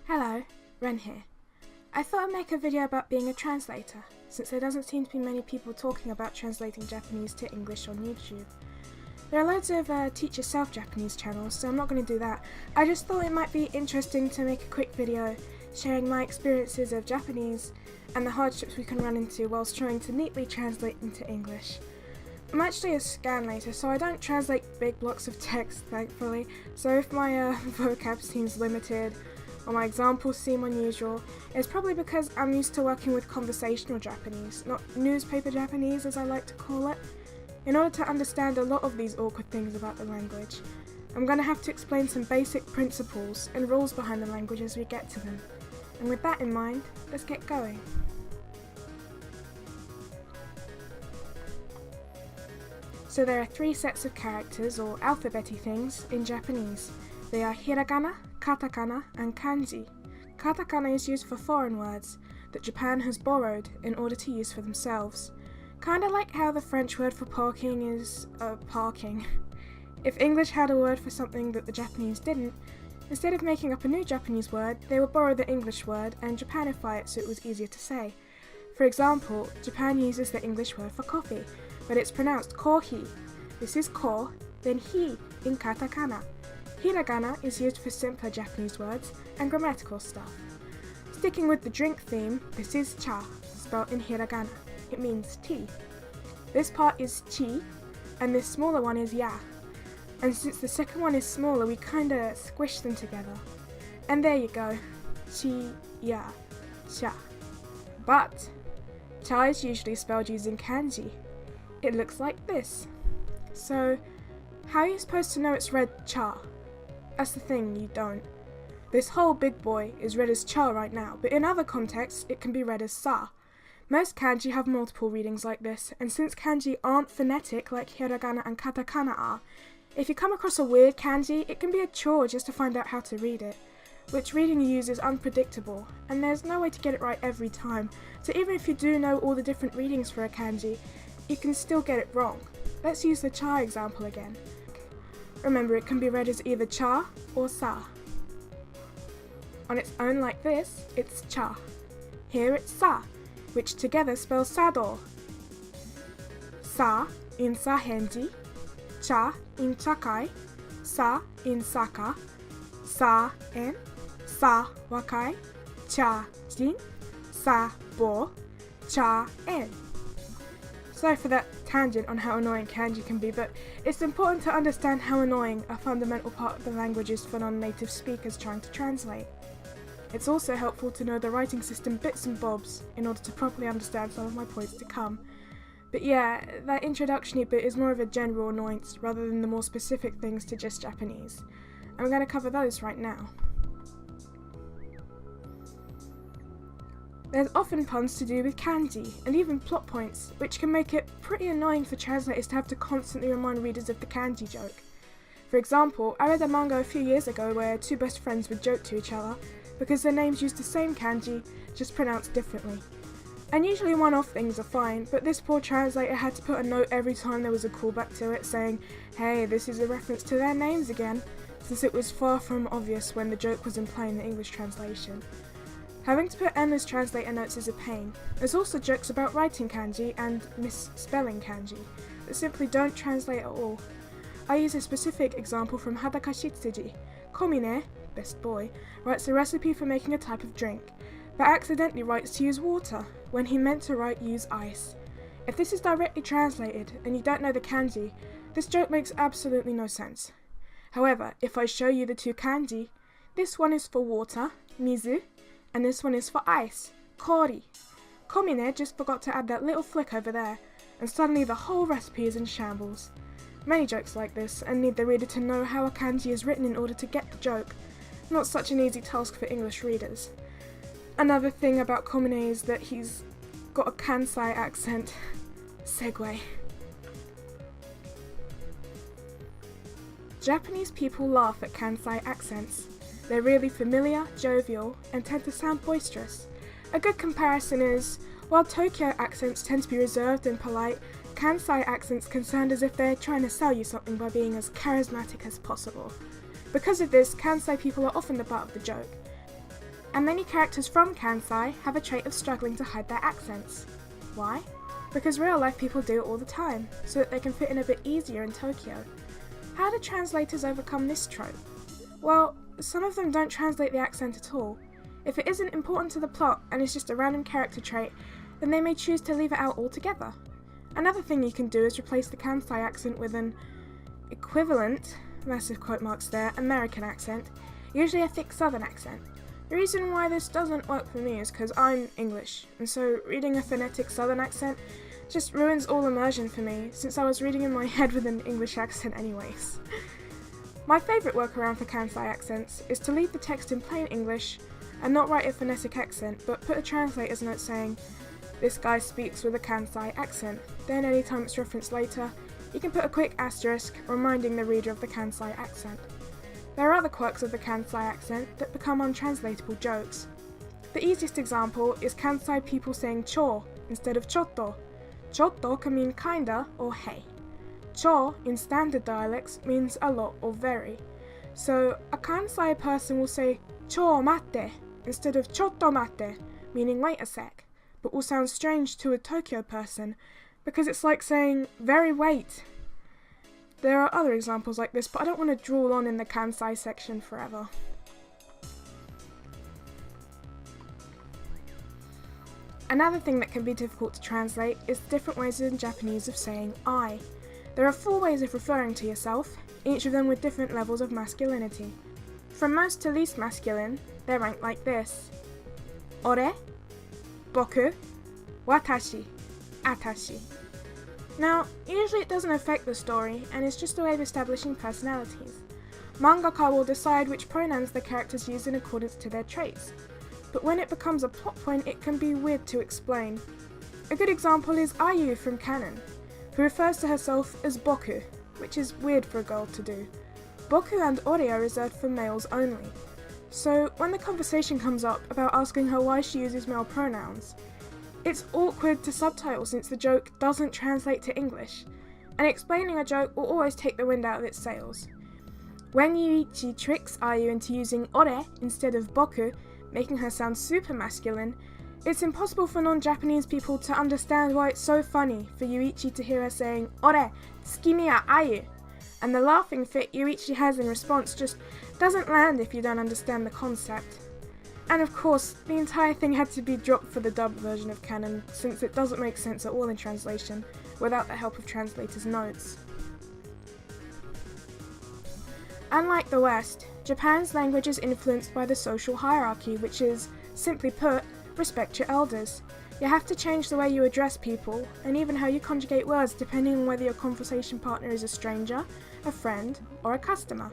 Hello, Ren here. I thought I'd make a video about being a translator, since there doesn't seem to be many people talking about translating Japanese to English on YouTube. There are loads of teach yourself Japanese channels, so I'm not going to do that. I just thought it might be interesting to make a quick video sharing my experiences of Japanese and the hardships we can run into whilst trying to neatly translate into English. I'm actually a scanlator, so I don't translate big blocks of text, thankfully, so if my vocab seems limited or my examples seem unusual, it's probably because I'm used to working with conversational Japanese, not newspaper Japanese as I like to call it. In order to understand a lot of these awkward things about the language, I'm going to have to explain some basic principles and rules behind the language as we get to them. And with that in mind, let's get going. So there are three sets of characters, or alphabety things, in Japanese. They are hiragana, katakana, and kanji. Katakana is used for foreign words that Japan has borrowed in order to use for themselves. Kinda like how the French word for parking is parking. If English had a word for something that the Japanese didn't, instead of making up a new Japanese word, they would borrow the English word and Japanify it so it was easier to say. For example, Japan uses the English word for coffee, but it's pronounced kohi. This is ko, then hi in katakana. Hiragana is used for simpler Japanese words and grammatical stuff. Sticking with the drink theme, this is cha, spelled in hiragana. It means tea. This part is chi, and this smaller one is ya. And since the second one is smaller, we kinda squish them together. And there you go, chi, ya, cha. But cha is usually spelled using kanji. It looks like this. So, how are you supposed to know it's read cha? That's the thing, you don't. This whole big boy is read as cha right now, but in other contexts it can be read as sa. Most kanji have multiple readings like this, and since kanji aren't phonetic like hiragana and katakana are, if you come across a weird kanji, it can be a chore just to find out how to read it. Which reading you use is unpredictable, and there's no way to get it right every time, so even if you do know all the different readings for a kanji, you can still get it wrong. Let's use the cha example again. Remember, it can be read as either cha or sa. On its own like this, it's cha. Here it's sa, which together spells sado. Sa in sahenji, cha in chakai, sa in saka, sa en, sa wakai, cha jin, sa bo, cha en. Sorry for that tangent on how annoying kanji can be, but it's important to understand how annoying a fundamental part of the language is for non-native speakers trying to translate. It's also helpful to know the writing system bits and bobs in order to properly understand some of my points to come. But yeah, that introduction-y bit is more of a general annoyance rather than the more specific things to just Japanese. I'm going to cover those right now. There's often puns to do with kanji, and even plot points, which can make it pretty annoying for translators to have to constantly remind readers of the kanji joke. For example, I read a manga a few years ago where two best friends would joke to each other because their names used the same kanji, just pronounced differently. And usually one-off things are fine, but this poor translator had to put a note every time there was a callback to it saying, hey, this is a reference to their names again, since it was far from obvious when the joke was implied in the English translation. Having to put endless translator notes is a pain. There's also jokes about writing kanji and misspelling kanji that simply don't translate at all. I use a specific example from Hadaka Shitsuji. Komine, best boy, writes a recipe for making a type of drink, but accidentally writes to use water when he meant to write use ice. If this is directly translated and you don't know the kanji, this joke makes absolutely no sense. However, if I show you the two kanji, this one is for water, mizu, and this one is for ice, kori. Komine just forgot to add that little flick over there, and suddenly the whole recipe is in shambles. Many jokes like this, and need the reader to know how a kanji is written in order to get the joke. Not such an easy task for English readers. Another thing about Komine is that he's got a Kansai accent. Segue. Japanese people laugh at Kansai accents. They're really familiar, jovial, and tend to sound boisterous. A good comparison is, while Tokyo accents tend to be reserved and polite, Kansai accents can sound as if they're trying to sell you something by being as charismatic as possible. Because of this, Kansai people are often the butt of the joke. And many characters from Kansai have a trait of struggling to hide their accents. Why? Because real life people do it all the time, so that they can fit in a bit easier in Tokyo. How do translators overcome this trope? Well, some of them don't translate the accent at all. If it isn't important to the plot and is just a random character trait, then they may choose to leave it out altogether. Another thing you can do is replace the Kansai accent with an equivalent, massive quote marks there, American accent, usually a thick southern accent. The reason why this doesn't work for me is because I'm English, and so reading a phonetic southern accent just ruins all immersion for me, since I was reading in my head with an English accent anyways. My favourite workaround for Kansai accents is to leave the text in plain English and not write a phonetic accent, but put a translator's note saying, "This guy speaks with a Kansai accent." Then anytime it's referenced later, you can put a quick asterisk reminding the reader of the Kansai accent. There are other quirks of the Kansai accent that become untranslatable jokes. The easiest example is Kansai people saying cho instead of chotto. Chotto can mean kinda or hey. Cho in standard dialects means a lot or very. So a Kansai person will say cho matte instead of chotto matte, meaning wait a sec, but will sound strange to a Tokyo person because it's like saying very wait. There are other examples like this, but I don't want to drool on in the Kansai section forever. Another thing that can be difficult to translate is the different ways in Japanese of saying I. There are 4 ways of referring to yourself, each of them with different levels of masculinity. From most to least masculine, they're ranked like this: ore, boku, watashi, atashi. Now, usually it doesn't affect the story and is just a way of establishing personalities. Mangaka will decide which pronouns the characters use in accordance to their traits. But when it becomes a plot point, it can be weird to explain. A good example is Ayu from Canon, who refers to herself as boku, which is weird for a girl to do. Boku and ore are reserved for males only. So when the conversation comes up about asking her why she uses male pronouns, it's awkward to subtitle since the joke doesn't translate to English, and explaining a joke will always take the wind out of its sails. When Yuichi tricks Ayu into using ore instead of boku, making her sound super masculine, it's impossible for non-Japanese people to understand why it's so funny for Yuichi to hear her saying ore, tsukimi wa Ayu, and the laughing fit Yuichi has in response just doesn't land if you don't understand the concept. And of course, the entire thing had to be dropped for the dubbed version of Canon, since it doesn't make sense at all in translation without the help of translators' notes. Unlike the West, Japan's language is influenced by the social hierarchy, which is, simply put, respect your elders. You have to change the way you address people, and even how you conjugate words depending on whether your conversation partner is a stranger, a friend, or a customer,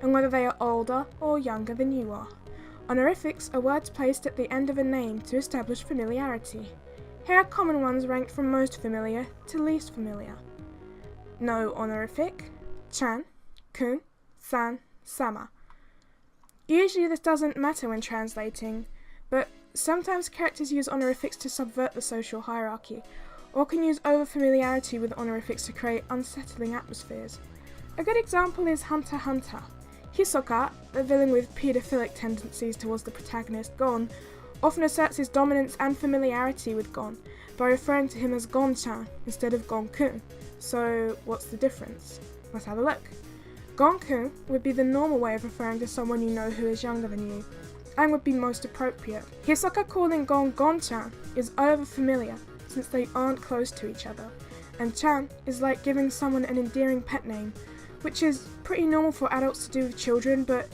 and whether they are older or younger than you are. Honorifics are words placed at the end of a name to establish familiarity. Here are common ones ranked from most familiar to least familiar. No honorific, chan, kun, san, sama. Usually this doesn't matter when translating, but sometimes characters use honorifics to subvert the social hierarchy, or can use over-familiarity with honorifics to create unsettling atmospheres. A good example is Hunter x Hunter. Hisoka, the villain with paedophilic tendencies towards the protagonist Gon, often asserts his dominance and familiarity with Gon by referring to him as Gon-chan instead of Gon-kun. So what's the difference? Let's have a look. Gon-kun would be the normal way of referring to someone you know who is younger than you, and would be most appropriate. Hisoka calling Gon Gon-chan is over-familiar since they aren't close to each other, and chan is like giving someone an endearing pet name, which is pretty normal for adults to do with children, but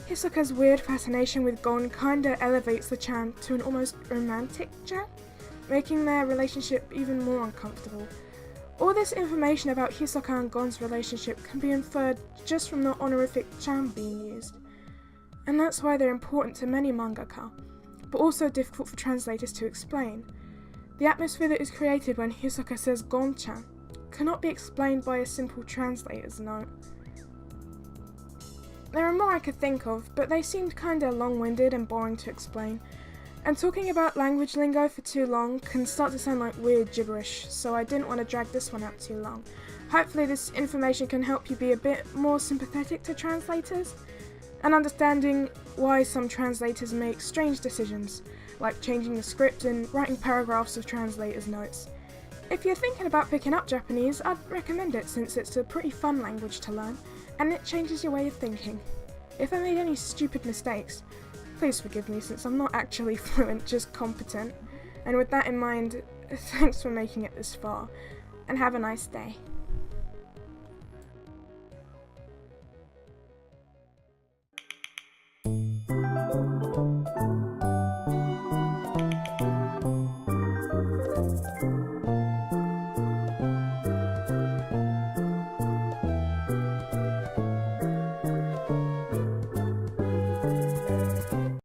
Hisoka's weird fascination with Gon kinda elevates the chan to an almost romantic chan, making their relationship even more uncomfortable. All this information about Hisoka and Gon's relationship can be inferred just from the honorific chan being used, and that's why they're important to many mangaka, but also difficult for translators to explain. The atmosphere that is created when Hisoka says Gon-chan cannot be explained by a simple translator's note. There are more I could think of, but they seemed kinda long-winded and boring to explain, and talking about language lingo for too long can start to sound like weird gibberish, so I didn't want to drag this one out too long. Hopefully this information can help you be a bit more sympathetic to translators. and understanding why some translators make strange decisions, like changing the script and writing paragraphs of translators' notes. If you're thinking about picking up Japanese, I'd recommend it since it's a pretty fun language to learn, and it changes your way of thinking. If I made any stupid mistakes, please forgive me since I'm not actually fluent, just competent. And with that in mind, thanks for making it this far, and have a nice day.